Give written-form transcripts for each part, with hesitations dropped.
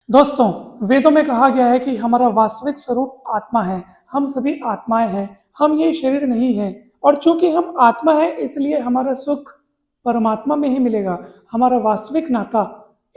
दोस्तों, वेदों में कहा गया है कि हमारा वास्तविक स्वरूप आत्मा है। हम सभी आत्माएं हैं, हम ये शरीर नहीं है। और चूंकि हम आत्मा है इसलिए हमारा सुख परमात्मा में ही मिलेगा। हमारा वास्तविक नाता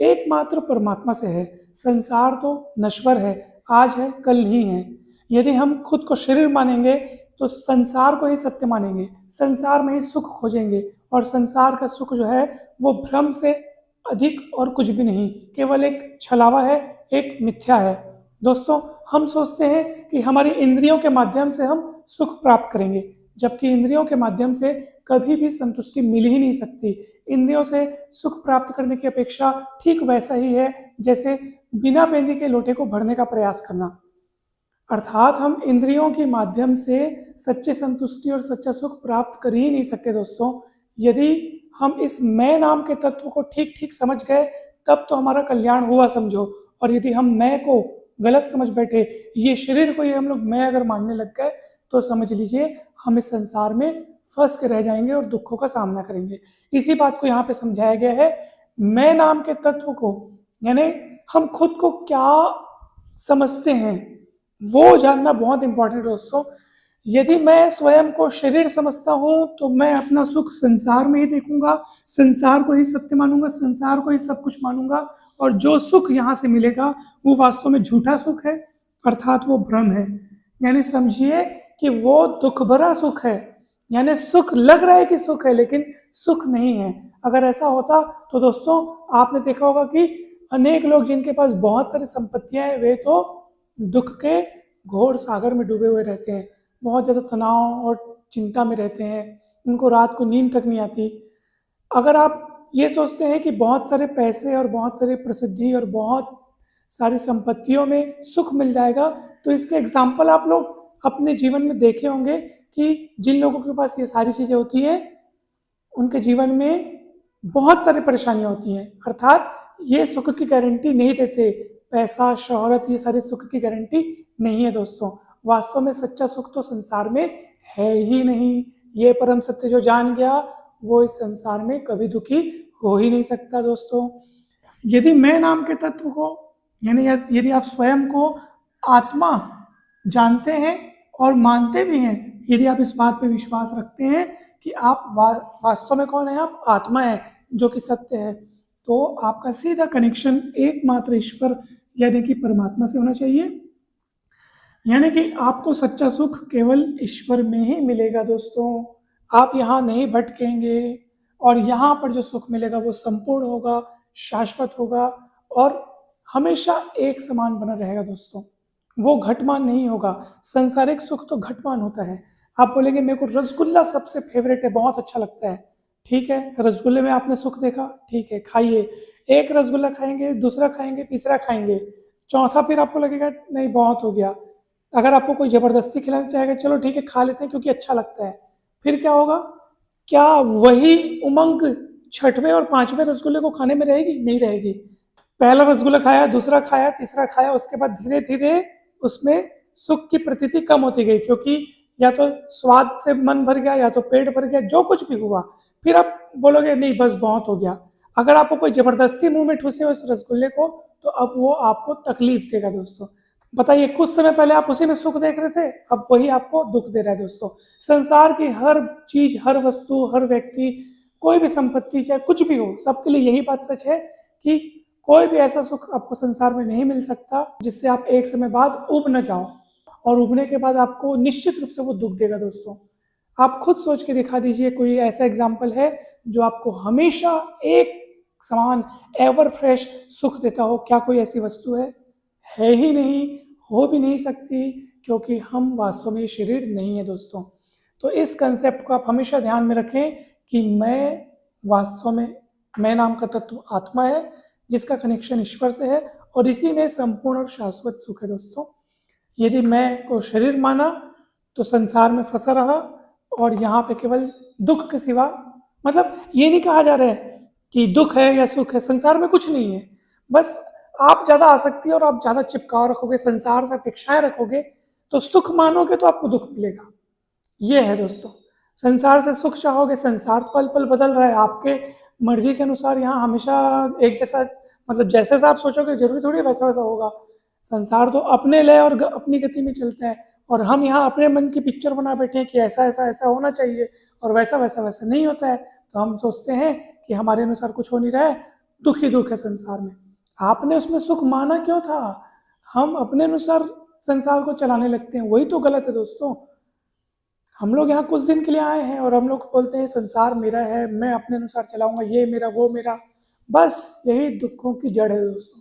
एकमात्र परमात्मा से है। संसार तो नश्वर है, आज है कल नहीं है। यदि हम खुद को शरीर मानेंगे तो संसार को ही सत्य मानेंगे, संसार में ही सुख खोजेंगे। और संसार का सुख जो है वो भ्रम से अधिक और कुछ भी नहीं, केवल एक छलावा है, एक मिथ्या है। दोस्तों, हम सोचते हैं कि हमारी इंद्रियों के माध्यम से हम सुख प्राप्त करेंगे, जबकि इंद्रियों के माध्यम से कभी भी संतुष्टि मिल ही नहीं सकती। इंद्रियों से सुख प्राप्त करने की अपेक्षा ठीक वैसा ही है जैसे बिना बेंदी के लोटे को भरने का प्रयास करना। अर्थात हम इंद्रियों के माध्यम से सच्ची संतुष्टि और सच्चा सुख प्राप्त कर ही नहीं सकते। दोस्तों, यदि हम इस मैं नाम के तत्व को ठीक ठीक समझ गए तब तो हमारा कल्याण हुआ समझो। और यदि हम मैं को गलत समझ बैठे, ये शरीर को ये हम लोग मैं अगर मानने लग गए तो समझ लीजिए हम इस संसार में फंस के रह जाएंगे और दुखों का सामना करेंगे। इसी बात को यहाँ पे समझाया गया है। मैं नाम के तत्व को, यानी हम खुद को क्या समझते हैं, वो जानना बहुत इंपॉर्टेंट है। दोस्तों, यदि मैं स्वयं को शरीर समझता हूं तो मैं अपना सुख संसार में ही देखूंगा, संसार को ही सत्य मानूंगा, संसार को ही सब कुछ मानूंगा। और जो सुख यहाँ से मिलेगा वो वास्तव में झूठा सुख है, अर्थात वो भ्रम है। यानी समझिए कि वो दुख भरा सुख है। यानी सुख लग रहा है कि सुख है लेकिन सुख नहीं है। अगर ऐसा होता तो दोस्तों आपने देखा होगा कि अनेक लोग जिनके पास बहुत सारी संपत्तियां हैं वे तो दुख के घोर सागर में डूबे हुए रहते हैं, बहुत ज़्यादा तनाव और चिंता में रहते हैं, उनको रात को नींद तक नहीं आती। अगर आप ये सोचते हैं कि बहुत सारे पैसे और बहुत सारी प्रसिद्धि और बहुत सारी संपत्तियों में सुख मिल जाएगा, तो इसके एग्जाम्पल आप लोग अपने जीवन में देखे होंगे कि जिन लोगों के पास ये सारी चीज़ें होती हैं उनके जीवन में बहुत सारी परेशानियां होती हैं। अर्थात ये सुख की गारंटी नहीं देते। पैसा, शोहरत, ये सारी सुख की गारंटी नहीं है। दोस्तों, वास्तव में सच्चा सुख तो संसार में है ही नहीं। ये परम सत्य जो जान गया वो इस संसार में कभी दुखी हो ही नहीं सकता। दोस्तों, यदि मैं नाम के तत्व को, यानी यदि आप स्वयं को आत्मा जानते हैं और मानते भी हैं, यदि आप इस बात पे विश्वास रखते हैं कि आप वास्तव में कौन है, आप आत्मा है जो कि सत्य है, तो आपका सीधा कनेक्शन एकमात्र ईश्वर यानी कि परमात्मा से होना चाहिए। यानी कि आपको सच्चा सुख केवल ईश्वर में ही मिलेगा। दोस्तों, आप यहाँ नहीं भटकेंगे और यहाँ पर जो सुख मिलेगा वो संपूर्ण होगा, शाश्वत होगा और हमेशा एक समान बना रहेगा। दोस्तों, वो घटमान नहीं होगा। संसारिक सुख तो घटमान होता है। आप बोलेंगे मेरे को रसगुल्ला सबसे फेवरेट है, बहुत अच्छा लगता है। ठीक है, रसगुल्ले में आपने सुख देखा, ठीक है, खाइए। एक रसगुल्ला खाएंगे, दूसरा खाएंगे, तीसरा खाएंगे, चौथा फिर आपको लगेगा नहीं बहुत हो गया। अगर आपको कोई जबरदस्ती खिलाना चाहेगा, चलो ठीक है खा लेते हैं क्योंकि अच्छा लगता है, फिर क्या होगा? क्या वही उमंग छठवें और पांचवें रसगुल्ले को खाने में रहेगी? नहीं रहेगी। पहला रसगुल्ला खाया, दूसरा खाया, तीसरा खाया, उसके बाद धीरे धीरे उसमें सुख की प्रतीति कम होती गई, क्योंकि या तो स्वाद से मन भर गया या तो पेट भर गया, जो कुछ भी हुआ। फिर आप बोलोगे नहीं बस बहुत हो गया। अगर आपको कोई जबरदस्ती मुंह में ठूसे उस रसगुल्ले को तो अब वो आपको तकलीफ देगा। दोस्तों, बताइए, कुछ समय पहले आप उसी में सुख देख रहे थे, अब वही आपको दुख दे रहा है। दोस्तों, संसार की हर चीज, हर वस्तु, हर व्यक्ति, कोई भी संपत्ति, चाहे कुछ भी हो, सबके लिए यही बात सच है कि कोई भी ऐसा सुख आपको संसार में नहीं मिल सकता जिससे आप एक समय बाद उब न जाओ, और उबने के बाद आपको निश्चित रूप से वो दुख देगा। दोस्तों, आप खुद सोच के दिखा दीजिए कोई ऐसा एग्जाम्पल है जो आपको हमेशा एक समान एवर फ्रेश सुख देता हो? क्या कोई ऐसी वस्तु है ही नहीं, हो भी नहीं सकती, क्योंकि हम वास्तव में ये शरीर नहीं है। दोस्तों, तो इस कंसेप्ट को आप हमेशा ध्यान में रखें कि वास्तव में मैं नाम का तत्व आत्मा है जिसका कनेक्शन ईश्वर से है और इसी में संपूर्ण और शाश्वत सुख है। दोस्तों, यदि मैं को शरीर माना तो संसार में फंसा रहा और यहाँ पे केवल दुख के सिवा, मतलब ये नहीं कहा जा रहा है कि दुख है या सुख है, संसार में कुछ नहीं है। बस आप ज़्यादा आसक्ति और आप ज़्यादा चिपकाव रखोगे, संसार से अपेक्षाएं रखोगे, तो सुख मानोगे तो आपको दुख मिलेगा। ये है दोस्तों। संसार से सुख चाहोगे, संसार पल पल बदल रहा है, आपके मर्जी के अनुसार यहाँ हमेशा एक जैसा, मतलब जैसे सा आप सोचोगे जरूरी थोड़ी वैसा वैसा होगा। संसार तो अपने लय और अपनी गति में चलता है, और हम यहाँ अपने मन की पिक्चर बना बैठे हैं कि ऐसा ऐसा ऐसा होना चाहिए और वैसा वैसा वैसा नहीं होता है। तो हम सोचते हैं कि हमारे अनुसार कुछ हो नहीं रहा है, दुख ही दुख है संसार में। आपने उसमें सुख माना क्यों था? हम अपने अनुसार संसार को चलाने लगते हैं, वही तो गलत है दोस्तों। हम लोग यहाँ कुछ दिन के लिए आए हैं और हम लोग बोलते हैं संसार मेरा है, मैं अपने अनुसार चलाऊंगा, ये मेरा वो मेरा। बस यही दुखों की जड़ है दोस्तों।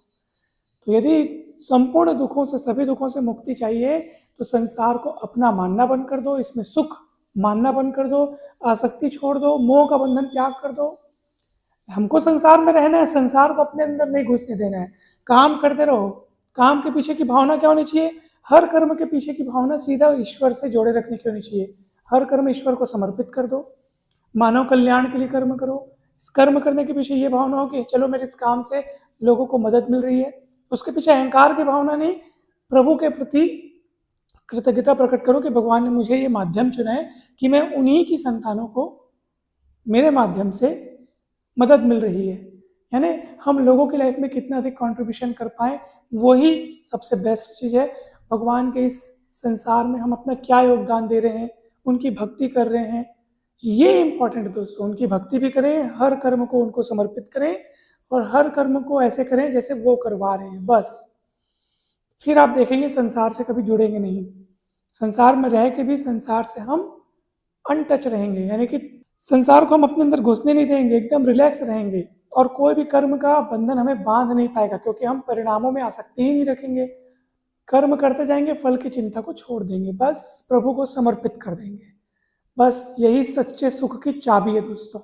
तो यदि संपूर्ण दुखों से, सभी दुखों से मुक्ति चाहिए तो संसार को अपना मानना बंद कर दो, इसमें सुख मानना बंद कर दो, आसक्ति छोड़ दो, मोह का बंधन त्याग कर दो। हमको संसार में रहना है, संसार को अपने अंदर नहीं घुसने देना है। काम करते रहो। काम के पीछे की भावना क्या होनी चाहिए? हर कर्म के पीछे की भावना सीधा ईश्वर से जोड़े रखने की होनी चाहिए। हर कर्म ईश्वर को समर्पित कर दो, मानव कल्याण के लिए कर्म करो। इस कर्म करने के पीछे ये भावना हो कि चलो मेरे इस काम से लोगों को मदद मिल रही है। उसके पीछे अहंकार की भावना नहीं, प्रभु के प्रति कृतज्ञता प्रकट करो कि भगवान ने मुझे ये माध्यम चुना है कि मैं उन्हीं की संतानों को मेरे माध्यम से मदद मिल रही है। यानी हम लोगों की लाइफ में कितना अधिक कंट्रीब्यूशन कर पाए, वही सबसे बेस्ट चीज़ है। भगवान के इस संसार में हम अपना क्या योगदान दे रहे हैं, उनकी भक्ति कर रहे हैं, ये इम्पोर्टेंट है दोस्तों। उनकी भक्ति भी करें, हर कर्म को उनको समर्पित करें और हर कर्म को ऐसे करें जैसे वो करवा रहे हैं, बस। फिर आप देखेंगे संसार से कभी जुड़ेंगे नहीं। संसार में रह के भी संसार से हम अनटच रहेंगे, यानी कि संसार को हम अपने अंदर घुसने नहीं देंगे, एकदम रिलैक्स रहेंगे। और कोई भी कर्म का बंधन हमें बांध नहीं पाएगा, क्योंकि हम परिणामों में आसक्ति ही नहीं रखेंगे। कर्म करते जाएंगे, फल की चिंता को छोड़ देंगे, बस प्रभु को समर्पित कर देंगे। बस यही सच्चे सुख की चाबी है दोस्तों।